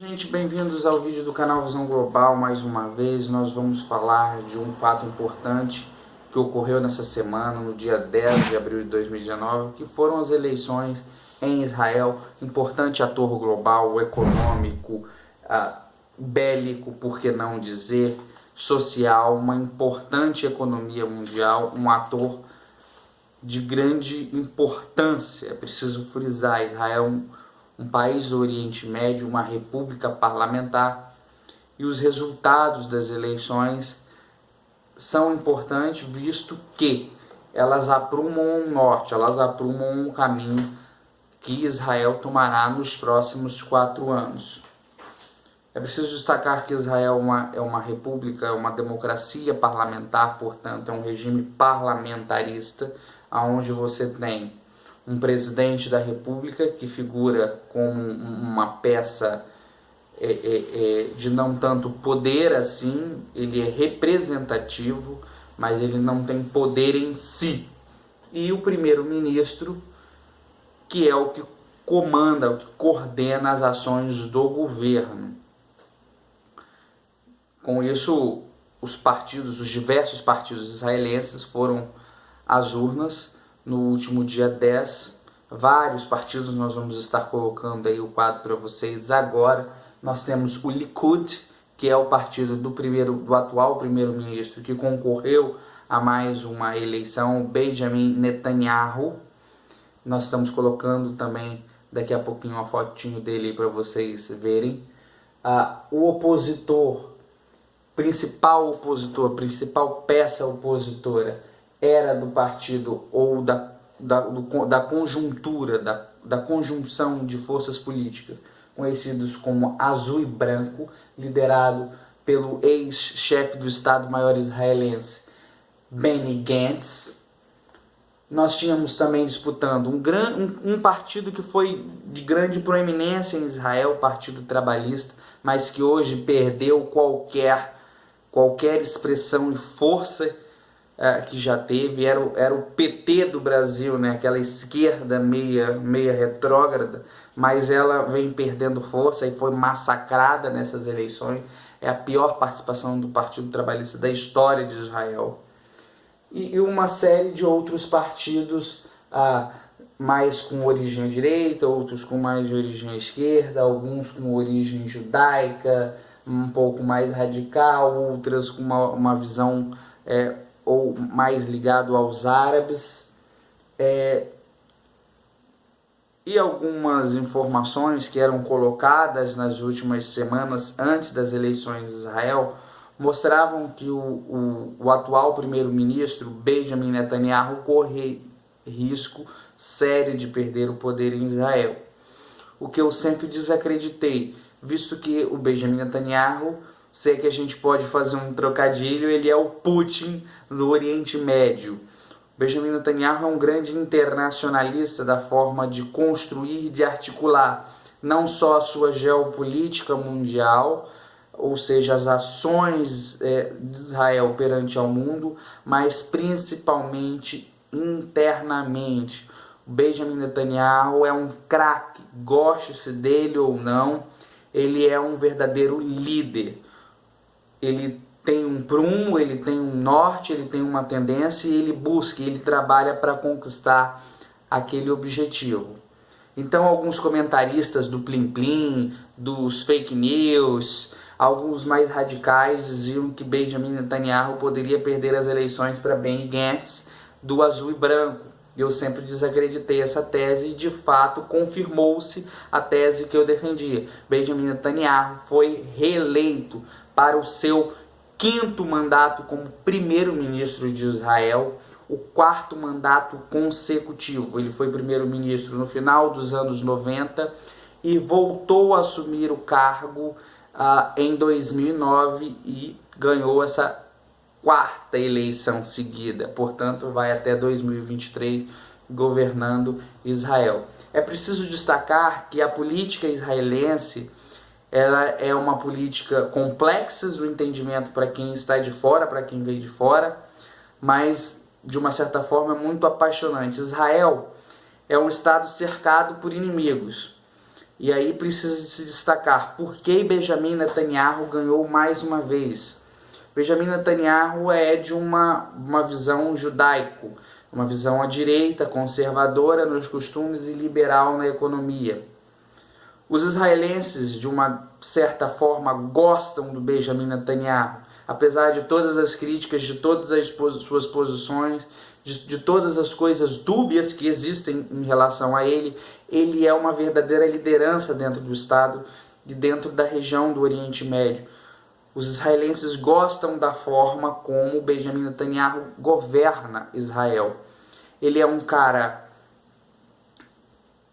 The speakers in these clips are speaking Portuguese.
Gente, bem-vindos ao vídeo do canal Visão Global. Mais uma vez nós vamos falar de um fato importante que ocorreu nessa semana, no dia 10 de abril de 2019, que foram as eleições em Israel. Importante ator global, econômico, bélico, por que não dizer, social, uma importante economia mundial, um ator de grande importância. É preciso frisar, Israel um país do Oriente Médio, uma república parlamentar, e os resultados das eleições são importantes, visto que elas aprumam um norte, elas aprumam um caminho que Israel tomará nos próximos 4 anos. É preciso destacar que Israel é uma república, é uma democracia parlamentar, portanto é um regime parlamentarista, onde você tem um presidente da república que figura como uma peça de não tanto poder assim, ele é representativo, mas ele não tem poder em si. E o primeiro-ministro, que é o que comanda, o que coordena as ações do governo. Com isso, os diversos partidos israelenses foram às urnas no último dia 10, vários partidos, nós vamos estar colocando aí o quadro para vocês agora. Nós temos o Likud, que é o partido do atual primeiro-ministro que concorreu a mais uma eleição, Benjamin Netanyahu. Nós estamos colocando também daqui a pouquinho uma fotinho dele para vocês verem. O principal peça opositora era do partido ou da conjuntura, da conjunção de forças políticas, conhecidos como Azul e Branco, liderado pelo ex-chefe do Estado-Maior israelense, Benny Gantz. Nós tínhamos também disputando um partido que foi de grande proeminência em Israel, o Partido Trabalhista, mas que hoje perdeu qualquer expressão e força que já teve. Era o PT do Brasil, né? Aquela esquerda meia retrógrada, mas ela vem perdendo força e foi massacrada nessas eleições. É a pior participação do Partido Trabalhista da história de Israel. E uma série de outros partidos, mais com origem direita, outros com mais de origem esquerda, alguns com origem judaica, um pouco mais radical, outras com uma visão ou mais ligado aos árabes, e algumas informações que eram colocadas nas últimas semanas antes das eleições de Israel mostravam que o atual primeiro-ministro Benjamin Netanyahu corre risco sério de perder o poder em Israel, o que eu sempre desacreditei, visto que o Benjamin Netanyahu, sei que a gente pode fazer um trocadilho, ele é o Putin do Oriente Médio. Benjamin Netanyahu é um grande internacionalista da forma de construir e de articular não só a sua geopolítica mundial, ou seja, as ações de Israel perante ao mundo, mas principalmente internamente. O Benjamin Netanyahu é um craque, goste-se dele ou não, ele é um verdadeiro líder. Ele tem um prumo, ele tem um norte, ele tem uma tendência e ele trabalha para conquistar aquele objetivo. Então alguns comentaristas do Plim Plim, dos fake news, alguns mais radicais diziam que Benjamin Netanyahu poderia perder as eleições para Benny Gantz do Azul e Branco. Eu sempre desacreditei essa tese e de fato confirmou-se a tese que eu defendia. Benjamin Netanyahu foi reeleito para o seu 5º mandato como primeiro-ministro de Israel, o 4º mandato consecutivo. Ele foi primeiro-ministro no final dos anos 90 e voltou a assumir o cargo em 2009 e ganhou essa 4ª eleição seguida. Portanto, vai até 2023 governando Israel. É preciso destacar que a política israelense ela é uma política complexa do entendimento para quem está de fora, para quem veio de fora, mas de uma certa forma é muito apaixonante. Israel é um estado cercado por inimigos E aí precisa se destacar por que Benjamin Netanyahu ganhou mais uma vez. Benjamin Netanyahu é de uma visão judaico, uma visão à direita, conservadora nos costumes e liberal na economia. Os israelenses, de uma certa forma, gostam do Benjamin Netanyahu, apesar de todas as críticas, de todas as suas posições, de todas as coisas dúbias que existem em relação a ele. Ele é uma verdadeira liderança dentro do Estado e dentro da região do Oriente Médio. Os israelenses gostam da forma como Benjamin Netanyahu governa Israel. Ele é um cara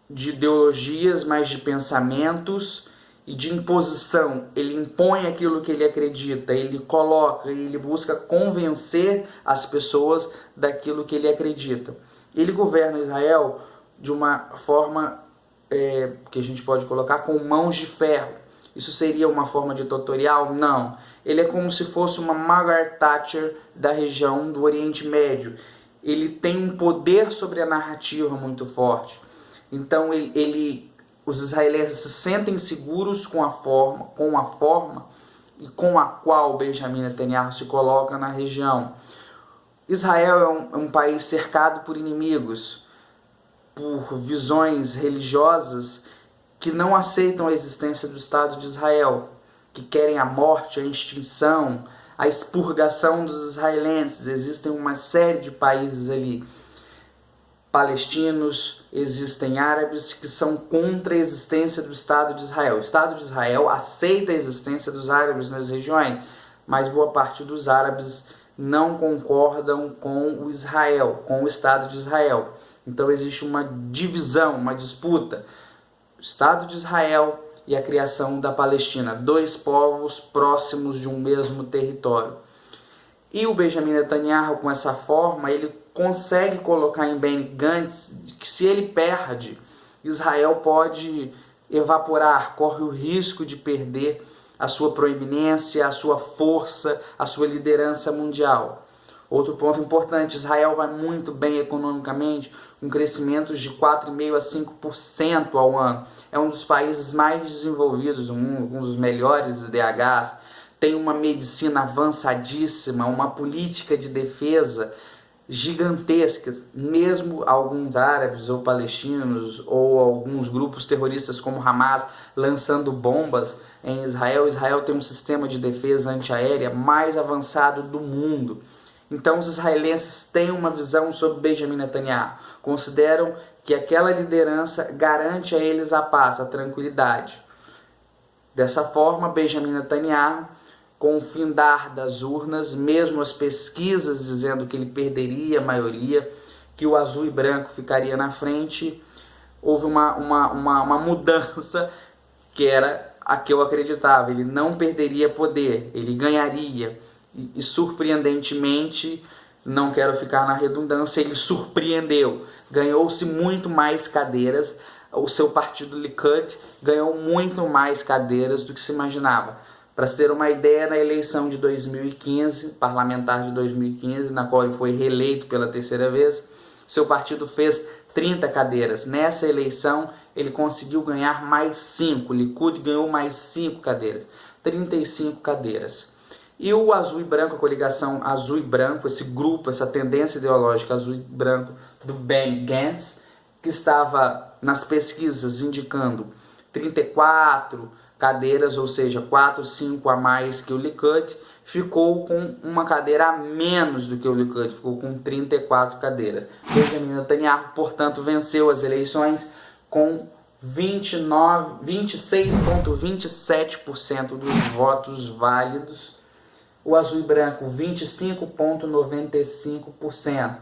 de ideologias, mas de pensamentos e de imposição. Ele impõe aquilo que ele acredita, ele coloca, ele busca convencer as pessoas daquilo que ele acredita. Ele governa Israel de uma forma que a gente pode colocar com mãos de ferro. Isso seria uma forma ditatorial? Não. Ele é como se fosse uma Margaret Thatcher da região do Oriente Médio. Ele tem um poder sobre a narrativa muito forte. Então os israelenses se sentem seguros com a forma e com a qual Benjamin Netanyahu se coloca na região. Israel é um país cercado por inimigos, por visões religiosas que não aceitam a existência do Estado de Israel, que querem a morte, a extinção, a expurgação dos israelenses. Existem uma série de países ali, palestinos, existem árabes que são contra a existência do Estado de Israel. O Estado de Israel aceita a existência dos árabes nas regiões, mas boa parte dos árabes não concordam com o Israel, com o Estado de Israel. Então existe uma divisão, uma disputa. O Estado de Israel e a criação da Palestina, dois povos próximos de um mesmo território. E o Benjamin Netanyahu, com essa forma, ele consegue colocar em Benny Gantz que se ele perde, Israel pode evaporar, corre o risco de perder a sua proeminência, a sua força, a sua liderança mundial. Outro ponto importante, Israel vai muito bem economicamente, com crescimentos de 4,5% a 5% ao ano. É um dos países mais desenvolvidos do mundo, um dos melhores IDHs, tem uma medicina avançadíssima, uma política de defesa gigantesca. Mesmo alguns árabes ou palestinos ou alguns grupos terroristas como Hamas lançando bombas em Israel, Israel tem um sistema de defesa antiaérea mais avançado do mundo. Então os israelenses têm uma visão sobre Benjamin Netanyahu, consideram que aquela liderança garante a eles a paz, a tranquilidade. Dessa forma, Benjamin Netanyahu, com o findar das urnas, mesmo as pesquisas dizendo que ele perderia a maioria, que o azul e branco ficaria na frente, houve uma mudança que era a que eu acreditava. Ele não perderia poder, ele ganharia. E surpreendentemente, não quero ficar na redundância, ele surpreendeu. Ganhou-se muito mais cadeiras, o seu partido Likud ganhou muito mais cadeiras do que se imaginava. Para se ter uma ideia, na eleição de 2015, parlamentar de 2015, na qual ele foi reeleito pela terceira vez, seu partido fez 30 cadeiras. Nessa eleição, ele conseguiu ganhar mais 5. O Likud ganhou mais 5 cadeiras. 35 cadeiras. E o azul e branco, a coligação azul e branco, esse grupo, essa tendência ideológica azul e branco do Benny Gantz, que estava nas pesquisas indicando 34 cadeiras, ou seja, 4, 5 a mais que o Likud, ficou com uma cadeira a menos do que o Likud, ficou com 34 cadeiras. Benjamin Netanyahu, portanto, venceu as eleições com 26,27% dos votos válidos, o azul e branco 25,95%,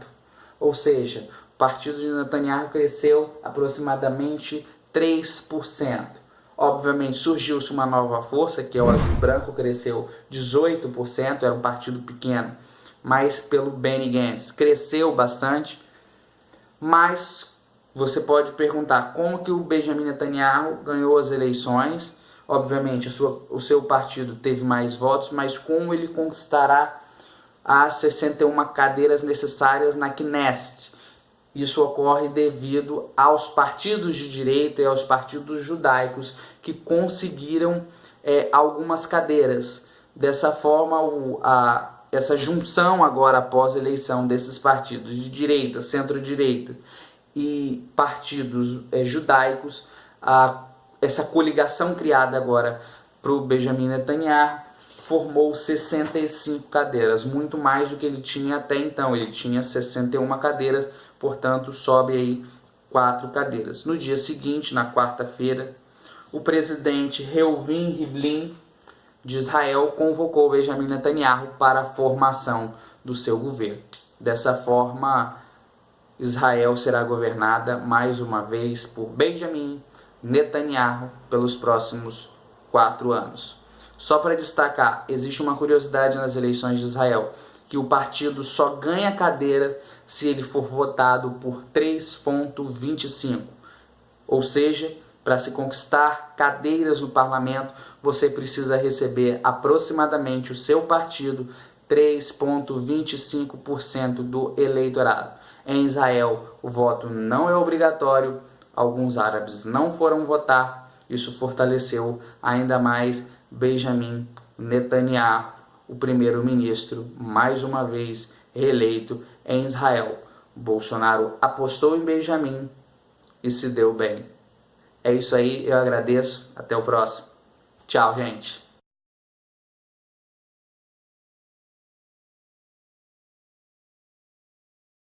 ou seja, o partido de Netanyahu cresceu aproximadamente 3%. Obviamente surgiu-se uma nova força, que é o azul e branco, cresceu 18%, era um partido pequeno, mas pelo Benny Gantz cresceu bastante. Mas você pode perguntar como que o Benjamin Netanyahu ganhou as eleições. Obviamente o seu partido teve mais votos, mas como ele conquistará as 61 cadeiras necessárias na Knesset? Isso ocorre devido aos partidos de direita e aos partidos judaicos que conseguiram algumas cadeiras. Dessa forma, essa junção agora após a eleição desses partidos de direita, centro-direita e partidos judaicos, essa coligação criada agora para o Benjamin Netanyahu formou 65 cadeiras, muito mais do que ele tinha até então. Ele tinha 61 cadeiras, portanto sobe aí 4 cadeiras. No dia seguinte, na quarta-feira, o presidente Reuven Rivlin de Israel convocou Benjamin Netanyahu para a formação do seu governo. Dessa forma, Israel será governada mais uma vez por Benjamin Netanyahu pelos próximos 4 anos. Só para destacar, existe uma curiosidade nas eleições de Israel, que o partido só ganha cadeira se ele for votado por 3,25. Ou seja, para se conquistar cadeiras no parlamento, você precisa receber aproximadamente o seu partido 3,25% do eleitorado. Em Israel, o voto não é obrigatório, alguns árabes não foram votar, isso fortaleceu ainda mais Benjamin Netanyahu, o primeiro-ministro, mais uma vez reeleito em Israel. Bolsonaro apostou em Benjamin e se deu bem. É isso aí, eu agradeço. Até o próximo. Tchau, gente.